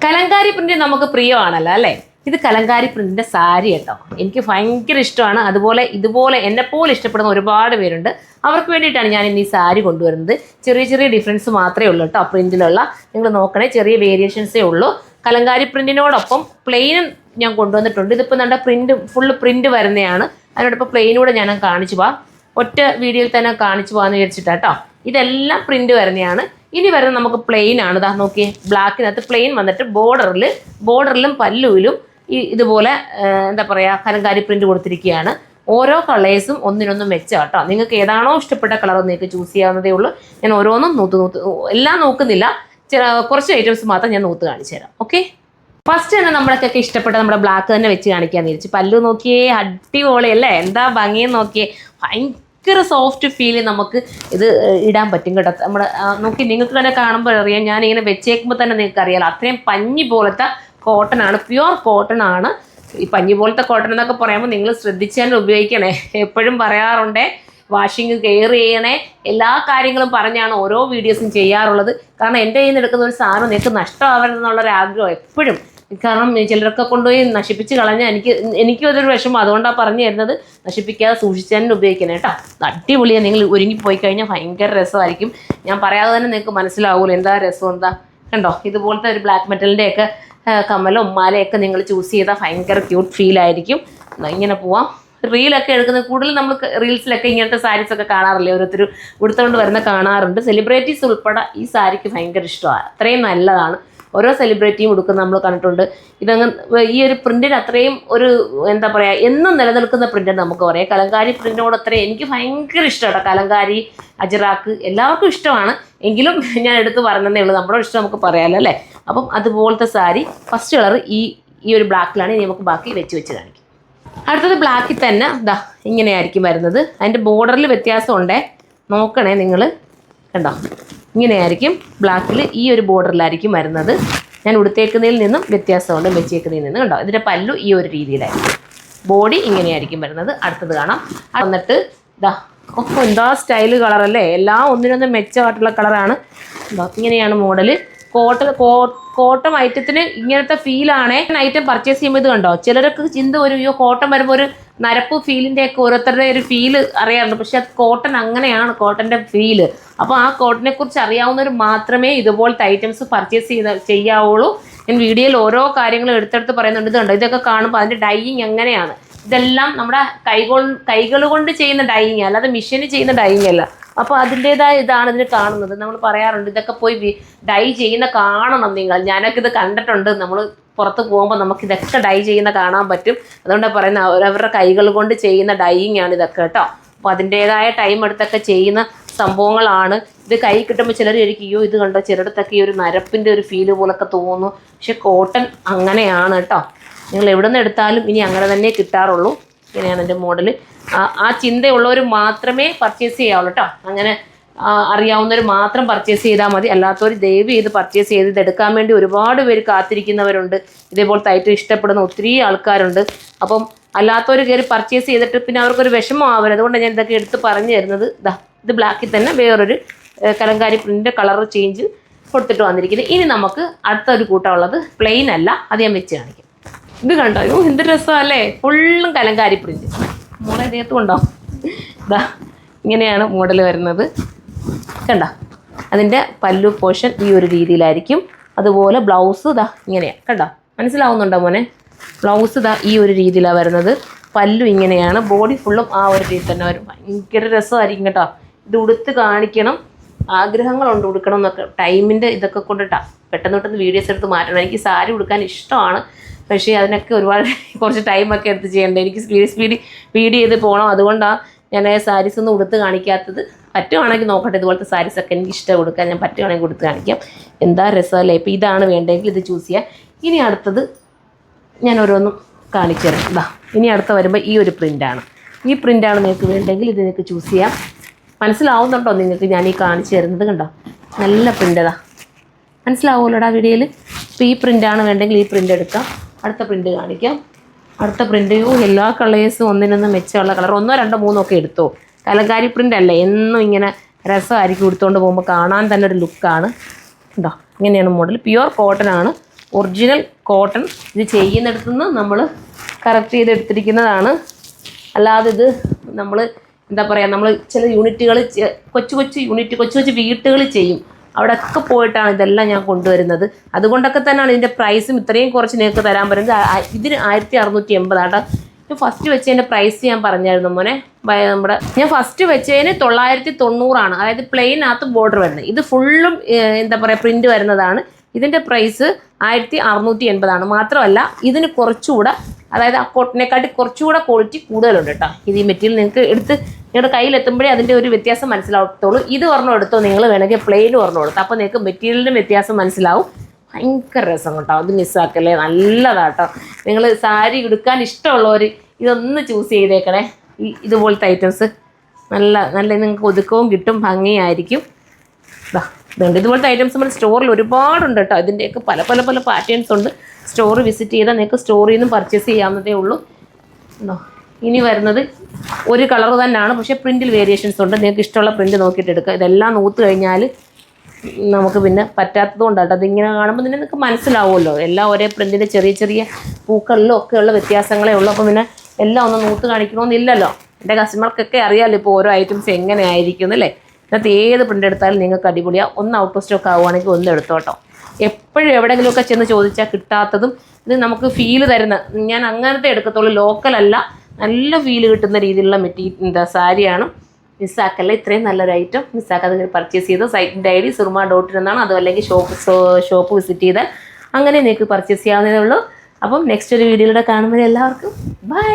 Kalamkari print നമുക്ക് പ്രിയമാണല്ലോ അല്ലേ. ഇത് കലങ്കാരി പ്രിന്റിന്റെ സാരി കേട്ടോ. എനിക്ക് ഭയങ്കര ഇഷ്ടമാണ്. അതുപോലെ ഇതുപോലെ എന്നെപ്പോലെ ഇഷ്ടപ്പെടുന്ന ഒരുപാട് പേരുണ്ട്. അവർക്ക് വേണ്ടിയിട്ടാണ് ഞാൻ ഇന്ന് ഈ സാരി കൊണ്ടുവരുന്നത്. ചെറിയ ചെറിയ ഡിഫറൻസ് മാത്രമേ ഉള്ളൂ കേട്ടോ പ്രിന്റിലുള്ള. നിങ്ങൾ നോക്കണേ, ചെറിയ വേരിയേഷൻസേ ഉള്ളൂ. കലങ്കാരി പ്രിന്റിനോടൊപ്പം പ്ലെയിനും ഞാൻ കൊണ്ടുവന്നിട്ടുണ്ട്. ഇതിപ്പോൾ നമ്മുടെ ഫുള്ള് പ്രിന്റ് വരുന്നതാണ്. അതിനോടൊപ്പം പ്ലെയിനൂടെ ഞാൻ കാണിച്ചു പോവാം. ഒറ്റ വീഡിയോയിൽ തന്നെ കാണിച്ചു പോകാമെന്ന് വിചാരിച്ചിട്ടാട്ടോ. ഇതെല്ലാം പ്രിന്റ് വരുന്നതാണ്. ഇനി വരുന്നത് നമുക്ക് പ്ലെയിൻ ആണ്. ഇതാ നോക്കിയേ, ബ്ലാക്കിനകത്ത് പ്ലെയിൻ വന്നിട്ട് ബോർഡറിലും പല്ലുവിലും ഇതുപോലെ എന്താ പറയുക കലങ്കാരി പ്രിന്റ് കൊടുത്തിരിക്കുകയാണ്. ഓരോ കളേഴ്സും ഒന്നിനൊന്നും മെച്ചം കേട്ടോ. നിങ്ങൾക്ക് ഏതാണോ ഇഷ്ടപ്പെട്ട കളർ നിങ്ങൾക്ക് ചൂസ് ചെയ്യാവുന്നതേ ഉള്ളൂ. ഞാൻ ഓരോന്നും എല്ലാം നോക്കുന്നില്ല, കുറച്ച് ഐറ്റംസ് മാത്രം ഞാൻ നൂത്ത് കാണിച്ചു തരാം. ഓക്കെ, ഫസ്റ്റ് തന്നെ നമ്മളൊക്കെ ഇഷ്ടപ്പെട്ട നമ്മുടെ ബ്ലാക്ക് തന്നെ വെച്ച് കാണിക്കാന്ന് വിചാരിച്ചു. പല്ലു നോക്കിയേ, അടിപൊളി അല്ലേ, എന്താ ഭംഗിയെന്ന് നോക്കിയേ. ഭയങ്കര സോഫ്റ്റ് ഫീൽ നമുക്ക് ഇത് ഇടാൻ പറ്റും കേട്ടോ. നമ്മുടെ നോക്കി നിങ്ങൾക്ക് തന്നെ കാണുമ്പോൾ അറിയാം. ഞാനിങ്ങനെ വെച്ചേക്കുമ്പോൾ തന്നെ നിങ്ങൾക്ക് അറിയാലോ, അത്രയും പഞ്ഞി പോലത്തെ കോട്ടൺ ആണ്, പ്യുവർ കോട്ടൺ ആണ്. ഈ പഞ്ഞി പോലത്തെ കോട്ടൺ എന്നൊക്കെ പറയുമ്പോൾ നിങ്ങൾ ശ്രദ്ധിച്ചാൽ ഉപയോഗിക്കണേ. എപ്പോഴും പറയാറുണ്ടേ, വാഷിങ് കെയർ ചെയ്യണേ, എല്ലാ കാര്യങ്ങളും പറഞ്ഞാണ് ഓരോ വീഡിയോസും ചെയ്യാറുള്ളത്. കാരണം എൻ്റെ കയ്യിൽ നിന്ന് എടുക്കുന്ന ഒരു സാധനം നിങ്ങൾക്ക് നഷ്ടമാവരുതെന്നുള്ളൊരാഗ്രഹം എപ്പോഴും. കാരണം ചിലരൊക്കെ കൊണ്ടുപോയി നശിപ്പിച്ച് കളഞ്ഞാൽ എനിക്കും അതൊരു വിഷമം. അതുകൊണ്ടാണ് പറഞ്ഞു തരുന്നത്, നശിപ്പിക്കാതെ സൂക്ഷിച്ചാലും ഉപയോഗിക്കണേ കേട്ടോ. അടിപൊളിയാണ്. നിങ്ങൾ ഒരുങ്ങിപ്പോയി കഴിഞ്ഞാൽ ഭയങ്കര രസമായിരിക്കും. ഞാൻ പറയാതെ തന്നെ നിങ്ങൾക്ക് മനസ്സിലാവുമല്ലോ എന്താ രസം എന്താ. കണ്ടോ, ഇതുപോലത്തെ ഒരു ബ്ലാക്ക് മെറ്റലിൻ്റെയൊക്കെ കമ്മലോ മാലയൊക്കെ നിങ്ങൾ ചൂസ് ചെയ്താൽ ഭയങ്കര ക്യൂട്ട് ഫീലായിരിക്കും. ഇങ്ങനെ പോവാം. റീലൊക്കെ എടുക്കുന്നത് കൂടുതൽ നമ്മൾ റീൽസിലൊക്കെ ഇങ്ങനത്തെ സാരീസൊക്കെ കാണാറില്ലേ, ഓരോരുത്തർ ഉടുത്തുകൊണ്ട് വരുന്ന കാണാറുണ്ട്. സെലിബ്രിറ്റീസ് ഉൾപ്പെടെ ഈ സാരിക്ക് ഭയങ്കര ഇഷ്ടമാണ്. അത്രയും നല്ലതാണ്. ഓരോ സെലിബ്രിറ്റിയും ഉടുക്കുന്ന നമ്മൾ കണ്ടിട്ടുണ്ട്. ഇതങ്ങ് ഈ ഒരു പ്രിൻറ്റിന് അത്രയും ഒരു എന്താ പറയുക, എന്നും നിലനിൽക്കുന്ന പ്രിൻ്റ് നമുക്ക് പറയാം. കലങ്കാരി പ്രിൻറ്റിനോട് അത്രയും എനിക്ക് ഭയങ്കര ഇഷ്ടമാണ്. കലങ്കാരി, അജറാക്ക് എല്ലാവർക്കും ഇഷ്ടമാണ്. എങ്കിലും ഞാൻ എടുത്ത് പറഞ്ഞതേ ഉള്ളൂ, നമ്മുടെ ഇഷ്ടം നമുക്ക് പറയാമല്ലോ അല്ലേ. അപ്പം അതുപോലത്തെ സാരി ഫസ്റ്റ് കളർ ഈ ഒരു ബ്ലാക്കിലാണ്. ഇനി നമുക്ക് ബാക്കി വെച്ച് കാണിക്കും. അടുത്തത് ബ്ലാക്കിൽ തന്നെ ഇതാ ഇങ്ങനെയായിരിക്കും വരുന്നത്. അതിൻ്റെ ബോർഡറിൽ വ്യത്യാസമുണ്ടേ, നോക്കണേ നിങ്ങൾ. കണ്ടോ, ഇങ്ങനെയായിരിക്കും ബ്ലാക്കിൽ ഈ ഒരു ബോർഡറിലായിരിക്കും വരുന്നത്. ഞാൻ ഉടുത്തേക്കുന്നതിൽ നിന്നും വ്യത്യാസമുണ്ട്, വെച്ചേക്കുന്നതിൽ നിന്നും. കണ്ടോ, ഇതിൻ്റെ പല്ലു ഈ ഒരു രീതിയിലായിരിക്കും. ബോഡി ഇങ്ങനെയായിരിക്കും വരുന്നത്. അടുത്തത് കാണാം. വന്നിട്ട് ഇതാ എന്താ സ്റ്റൈല് കളറല്ലേ, എല്ലാം ഒന്നിനൊന്നും മെച്ചമായിട്ടുള്ള കളറാണ്. എന്താ ഇങ്ങനെയാണ് മോഡല്. കോട്ടൺ ഐറ്റത്തിന് ഇങ്ങനത്തെ ഫീലാണേ. ഐറ്റം പർച്ചേസ് ചെയ്യുമ്പോൾ ഇത് കണ്ടോ, ചിലരൊക്കെ ചിന്ത ഒരു കോട്ടൺ വരുമ്പോൾ ഒരു നരപ്പ് ഫീലിൻ്റെയൊക്കെ ഓരോരുത്തരുടെ ഒരു ഫീല് അറിയാറുണ്ട്. പക്ഷെ അത് കോട്ടൺ അങ്ങനെയാണ്, കോട്ടൻ്റെ ഫീല്. അപ്പോൾ ആ കോട്ടനെ കുറിച്ച് അറിയാവുന്നവർ മാത്രമേ ഇതുപോലത്തെ ഐറ്റംസ് പർച്ചേസ് ചെയ്യാവുള്ളൂ. ഞാൻ വീഡിയോയിൽ ഓരോ കാര്യങ്ങളും എടുത്തെടുത്ത് പറയുന്നുണ്ട്. ഇത് കണ്ടോ, ഇതൊക്കെ കാണുമ്പോൾ അതിൻ്റെ ഡൈയിങ് എങ്ങനെയാണ്. ഇതെല്ലാം നമ്മുടെ കൈകൾ കൊണ്ട് ചെയ്യുന്ന ഡൈയിങ്, അല്ലാതെ മെഷീനിൽ ചെയ്യുന്ന ഡൈയിങ് അല്ല. അപ്പോൾ അതിൻ്റേതായ ഇതാണ് ഇതിന് കാണുന്നത്. നമ്മൾ പറയാറുണ്ട് ഇതൊക്കെ പോയി ഡൈ ചെയ്യുന്ന കാണണം നിങ്ങൾ. ഞാനൊക്കെ ഇത് കണ്ടിട്ടുണ്ട്. നമ്മൾ പുറത്ത് പോകുമ്പോൾ നമുക്കിതൊക്കെ ഡൈ ചെയ്യുന്ന കാണാൻ പറ്റും. അതുകൊണ്ടാണ് പറയുന്നത്, അവരവരുടെ കൈകൾ കൊണ്ട് ചെയ്യുന്ന ഡൈയിങ് ആണ് ഇതൊക്കെ കേട്ടോ. അപ്പോൾ അതിൻ്റേതായ ടൈം എടുത്തൊക്കെ ചെയ്യുന്ന സംഭവങ്ങളാണ്. ഇത് കൈ കിട്ടുമ്പോൾ ചിലർ ഇരിക്കുകയോ ഇത് കണ്ടോ, ചിലയിടത്തൊക്കെ ഒരു നരപ്പിൻ്റെ ഒരു ഫീല് പോലൊക്കെ തോന്നുന്നു. പക്ഷെ കോട്ടൺ അങ്ങനെയാണ് കേട്ടോ. നിങ്ങൾ എവിടെ നിന്ന് എടുത്താലും ഇനി അങ്ങനെ തന്നെ കിട്ടാറുള്ളൂ. ഇങ്ങനെയാണ് എൻ്റെ മോഡൽ. ആ ചിന്തയുള്ളവർ മാത്രമേ പർച്ചേസ് ചെയ്യാവുള്ളൂ കേട്ടോ. അങ്ങനെ അറിയാവുന്നവർ മാത്രം പർച്ചേസ് ചെയ്താൽ മതി. അല്ലാത്തവർ ദയവ് ചെയ്ത് പർച്ചേസ് ചെയ്ത് ഇതെടുക്കാൻ വേണ്ടി ഒരുപാട് പേര് കാത്തിരിക്കുന്നവരുണ്ട്. ഇതേപോലത്തെ ഐറ്റം ഇഷ്ടപ്പെടുന്ന ഒത്തിരി ആൾക്കാരുണ്ട്. അപ്പം അല്ലാത്തവർ കയറി പർച്ചേസ് ചെയ്തിട്ട് പിന്നെ അവർക്കൊരു വിഷമമാവരുത്. അതുകൊണ്ടാണ് ഞാൻ ഇതൊക്കെ എടുത്ത് പറഞ്ഞു തരുന്നത്. ഇത് ബ്ലാക്കിൽ തന്നെ വേറൊരു കലങ്കാരി പ്രിൻ്റ് കളർ ചേഞ്ച് കൊടുത്തിട്ട് വന്നിരിക്കുന്നത്. ഇനി നമുക്ക് അടുത്തൊരു കൂട്ടമുള്ളത് പ്ലെയിൻ അല്ല, അത് ഞാൻ വെച്ച് കാണിക്കാം. ഇത് കണ്ടോ, എന്ത് രസമല്ലേ, ഫുള്ളും കലങ്കാരി പ്രിൻ്റ്. മോളെ ദേഹത്തും ഉണ്ടോ. ഇതാ ഇങ്ങനെയാണ് മോഡൽ വരുന്നത്. കണ്ടോ, അതിൻ്റെ പല്ലു പോർഷൻ ഈ ഒരു രീതിയിലായിരിക്കും. അതുപോലെ ബ്ലൗസ് ഇതാ ഇങ്ങനെയാണ്. കണ്ടോ, മനസ്സിലാവുന്നുണ്ടോ മോനെ? ബ്ലൗസ് ഇതാ ഈ ഒരു രീതിയിലാണ് വരുന്നത്. പല്ലു ഇങ്ങനെയാണ്. ബോഡി ഫുള്ളും ആ ഒരു രീതി തന്നെ വരും. ഭയങ്കര രസമായിരിക്കും കേട്ടോ. ഇത് ഉടുത്ത് കാണിക്കണം, ആഗ്രഹങ്ങളുണ്ട് ഉടുക്കണം എന്നൊക്കെ. ടൈമിൻ്റെ ഇതൊക്കെ കൊണ്ടിട്ടാണ് പെട്ടെന്ന് വീഡിയോസ് എടുത്ത് മാറ്റണം. എനിക്ക് സാരി ഉടുക്കാൻ ഇഷ്ടമാണ്, പക്ഷേ അതിനൊക്കെ ഒരുപാട് കുറച്ച് ടൈമൊക്കെ എടുത്ത് ചെയ്യേണ്ടത്. എനിക്ക് സ്പീഡ് വീഡിയോ ചെയ്ത് പോകണം. അതുകൊണ്ടാണ് ഞാൻ സാരീസ് ഒന്നും ഉടുത്ത് കാണിക്കാത്തത്. പറ്റുവാണെങ്കിൽ നോക്കട്ടെ, ഇതുപോലത്തെ സാരീസൊക്കെ എനിക്ക് ഇഷ്ടം കൊടുക്കാൻ. ഞാൻ പറ്റുവാണെങ്കിൽ കൊടുത്ത് കാണിക്കാം. എന്താ രസമല്ലേ. ഇപ്പോൾ ഇതാണ് വേണ്ടെങ്കിൽ ഇത് ചൂസ് ചെയ്യാം. ഇനി അടുത്തത് ഞാൻ ഓരോന്നും കാണിച്ചു തരാം. ഇതാ ഇനി അടുത്ത വരുമ്പോൾ ഈ ഒരു പ്രിൻ്റാണ്. ഈ പ്രിൻ്റാണ് നിങ്ങൾക്ക് വേണ്ടെങ്കിൽ ഇത് നിങ്ങൾക്ക് ചൂസ് ചെയ്യാം. മനസ്സിലാവുന്നുണ്ടോ നിങ്ങൾക്ക് ഞാൻ ഈ കാണിച്ചു തരുന്നത്? കണ്ടോ, നല്ല പ്രിൻ്റതാ. മനസ്സിലാവുമല്ലോടാ വീഡിയോയിൽ. ഇപ്പോൾ ഈ പ്രിൻ്റാണ് വേണ്ടെങ്കിൽ ഈ പ്രിൻ്റ് എടുക്കാം. അടുത്ത പ്രിൻ്റ് കാണിക്കാം. അടുത്ത പ്രിൻ്റ് എല്ലാ കളേഴ്സും ഒന്നിനൊന്നും മെച്ചമുള്ള കളർ, 1, 2, 3 ഒക്കെ എടുത്തോ. കലങ്കാരി പ്രിൻ്റ് അല്ലേ, എന്നും ഇങ്ങനെ രസമായിരിക്കും. എടുത്തുകൊണ്ട് പോകുമ്പോൾ കാണാൻ തന്നെ ഒരു ലുക്കാണ്. ഉണ്ടോ, ഇങ്ങനെയാണ് മോഡൽ. പ്യുവർ കോട്ടൺ ആണ്. Original cotton. ഇത് ചെയ്യുന്നിടത്തു നിന്ന് നമ്മൾ കറക്റ്റ് ചെയ്ത് എടുത്തിരിക്കുന്നതാണ്. അല്ലാതെ ഇത് നമ്മൾ എന്താ പറയുക, നമ്മൾ ചില യൂണിറ്റുകൾ കൊച്ചു കൊച്ചു വീട്ടുകൾ ചെയ്യും, അവിടെയൊക്കെ പോയിട്ടാണ് ഇതെല്ലാം ഞാൻ കൊണ്ടുവരുന്നത്. അതുകൊണ്ടൊക്കെ തന്നെയാണ് ഇതിൻ്റെ പ്രൈസും ഇത്രയും കുറച്ച് നിങ്ങൾക്ക് തരാൻ പറ്റുന്നത്. ഇതിന് 1680 ആട്ടോ. ഞാൻ ഫസ്റ്റ് വെച്ചതിൻ്റെ പ്രൈസ് ഞാൻ പറഞ്ഞായിരുന്നു മോനെ. ഞാൻ ഫസ്റ്റ് വെച്ചതിന് 990, അതായത് പ്ലെയിനകത്ത് ബോർഡർ വരുന്നത്. ഇത് ഫുള്ളും എന്താ പറയുക പ്രിൻറ്റ് വരുന്നതാണ്. ഇതിൻ്റെ പ്രൈസ് 1680 മാത്രമല്ല ഇതിന് കുറച്ചുകൂടെ, അതായത് ആ കോട്ടനെക്കാട്ടി കുറച്ചുകൂടെ ക്വാളിറ്റി കൂടുതലുണ്ട് കേട്ടോ. ഇത് ഈ മെറ്റീരിയൽ നിങ്ങൾക്ക് എടുത്ത് നിങ്ങളുടെ കയ്യിലെത്തുമ്പോഴേ അതിൻ്റെ ഒരു വ്യത്യാസം മനസ്സിലാവത്തുള്ളൂ. ഇത് ഒരെണ്ണം എടുത്തോ, നിങ്ങൾ വേണമെങ്കിൽ പ്ലെയിൻ ഒരെണ്ണം എടുത്തോ, അപ്പോൾ നിങ്ങൾക്ക് മെറ്റീരിയലിൻ്റെ വ്യത്യാസം മനസ്സിലാവും. ഭയങ്കര രസം കേട്ടോ, അത് മിസ്സാക്കല്ലേ, നല്ലതാട്ടോ. നിങ്ങൾ സാരി എടുക്കാൻ ഇഷ്ടമുള്ളവർ ഇതൊന്ന് ചൂസ് ചെയ്തേക്കണേ. ഇതുപോലത്തെ ഐറ്റംസ് നല്ല നിങ്ങൾക്ക് ഒതുക്കവും കിട്ടും, ഭംഗിയായിരിക്കും. ഇതുണ്ട് ഇതുപോലത്തെ ഐറ്റംസ് നമ്മുടെ സ്റ്റോറിൽ ഒരുപാടുണ്ട് കേട്ടോ. ഇതിൻ്റെയൊക്കെ പല പാറ്റേൺസ് ഉണ്ട്. സ്റ്റോർ വിസിറ്റ് ചെയ്താൽ നിങ്ങൾക്ക് സ്റ്റോറിൽ നിന്നും പർച്ചേസ് ചെയ്യാവുന്നതേ ഉള്ളൂ. ഇനി വരുന്നത് ഒരു കളർ തന്നെയാണ്, പക്ഷേ പ്രിൻറ്റിൽ വേരിയേഷൻസ് ഉണ്ട്. നിങ്ങൾക്ക് ഇഷ്ടമുള്ള പ്രിൻറ്റ് നോക്കിയിട്ട് എടുക്കുക. ഇതെല്ലാം നൂത്ത് കഴിഞ്ഞാൽ നമുക്ക് പിന്നെ പറ്റാത്തത് കൊണ്ടാട്ടോ. അതിങ്ങനെ കാണുമ്പോൾ തന്നെ നിങ്ങൾക്ക് മനസ്സിലാവുമല്ലോ, എല്ലാം ഒരേ പ്രിൻറ്റിൻ്റെ ചെറിയ പൂക്കളിലും ഒക്കെയുള്ള വ്യത്യാസങ്ങളേ ഉള്ളൂ. അപ്പോൾ പിന്നെ എല്ലാം ഒന്ന് നൂത്ത് കാണിക്കണമെന്നില്ലല്ലോ. എൻ്റെ കസ്റ്റമർക്കൊക്കെ അറിയാമല്ലോ ഇപ്പോൾ ഓരോ ഐറ്റംസ് എങ്ങനെയായിരിക്കും അല്ലേ. ഇതിനകത്ത് ഏത് പ്രിൻ്റ് എടുത്താലും നിങ്ങൾക്ക് അടിപൊളിയാണ്. ഒന്ന് ഔട്ട് ഓഫ് സ്റ്റോക്ക് ആവുകയാണെങ്കിൽ ഒന്ന് എടുത്തോട്ടോ. എപ്പോഴും എവിടെയെങ്കിലുമൊക്കെ ചെന്ന് ചോദിച്ചാൽ കിട്ടാത്തതും ഇത് നമുക്ക് ഫീല് തരുന്ന, ഞാൻ അങ്ങനത്തെ എടുക്കത്തുള്ളൂ, ലോക്കലല്ല, നല്ല ഫീല് കിട്ടുന്ന രീതിയിലുള്ള സാരിയാണ്. മിസ്സാക്കല്ല, ഇത്രയും നല്ലൊരു ഐറ്റം മിസ്സാക്കാതെ പർച്ചേസ് ചെയ്ത് സൈറ്റിൻ്റെ ID surma.in എന്നാണ്. അതും അല്ലെങ്കിൽ ഷോപ്പ് വിസിറ്റ് ചെയ്താൽ അങ്ങനെ നിങ്ങൾക്ക് പർച്ചേസ് ചെയ്യാവുന്നതേ ഉള്ളൂ. അപ്പം നെക്സ്റ്റ് ഒരു വീഡിയോയിലൂടെ കാണുമ്പോൾ എല്ലാവർക്കും ബൈ.